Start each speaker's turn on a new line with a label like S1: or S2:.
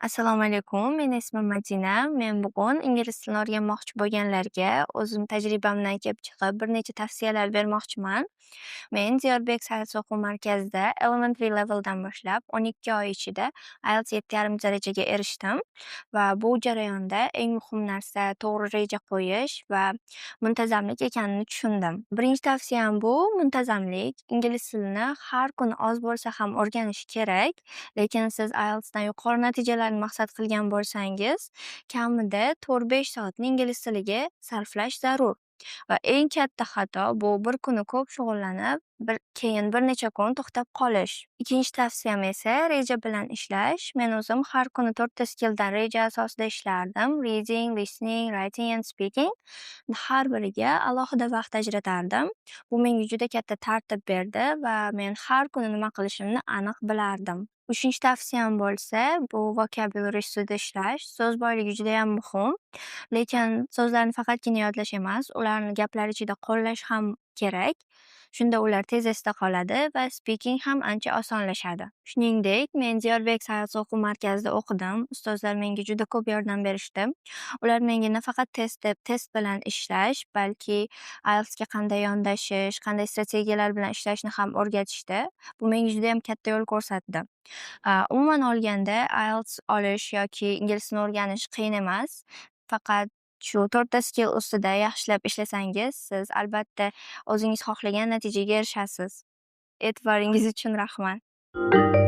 S1: Assalomu alaykum. Meni ismim Madina. Men bugun ingliz tilini o'rganmoqchi bo'lganlarga o'zim tajribamdan kelib chiqib bir necha tavsiyalar bermoqchiman. Men Diyorbek sayyohlik o'quv markazida elementary leveldan boshlab 12 oy ichida IELTS 7,5 darajaga erishdim va bu jarayonda eng muhim narsa to'g'ri reja qo'yish va muntazamlik ekanini tushundim. Birinchi tavsiyam bu muntazamlik. Ingliz tilini har kuni oz bo'lsa ham o'rganish kerak. Lekin siz IELTSdan yuqori natijalarni maqsad qilgan bo'lsangiz, kamida 4-5 soatni ingliz tiliga sarflash zarur. Va eng katta xato bu bir kuni ko'p shug'ullanib, keyin bir necha kun to'xtab qolish. Ikkinchi tavsiyam esa reja bilan ishlash. Men o'zim har kuni 4 ta skilldan reja asosida ishlardim. Reading, listening, writing and speaking. Har biriga alohida vaqt ajratardim. Bu menga juda katta tartib berdi va men har kuni nima qilishimni aniq bilardim. Uchinchi tavsiyam bo'lsa, bu vocabulary ustida ishlash. So'z boyligi juda ham muhim. Lekin so'zlarni faqatgina yodlash emas, ularni gaplar ichida qo'llash ham kerak. Shunda ular tez esda qoladi va speaking ham ancha osonlashadi. Shuningdek, men Diyorbek sayyohlik o'quv markazida o'qidim. Ustozlar menga juda ko'p yordam berishdi. Ular menga nafaqat test bilan ishlash, balki IELTSga qanday yondashish, qanday strategiyalar bilan ishlashni ham o'rgatishdi. Bu menga juda ham katta yo'l ko'rsatdi. Umuman olganda IELTS olish yoki ingliz tilini o'rganish qiyin emas. Faqat shu 4 ta skill ustida yaxshilab ishlasangiz, siz albatta o'zingiz xohlagan natijaga erishasiz. E'tiboringiz uchun rahmat.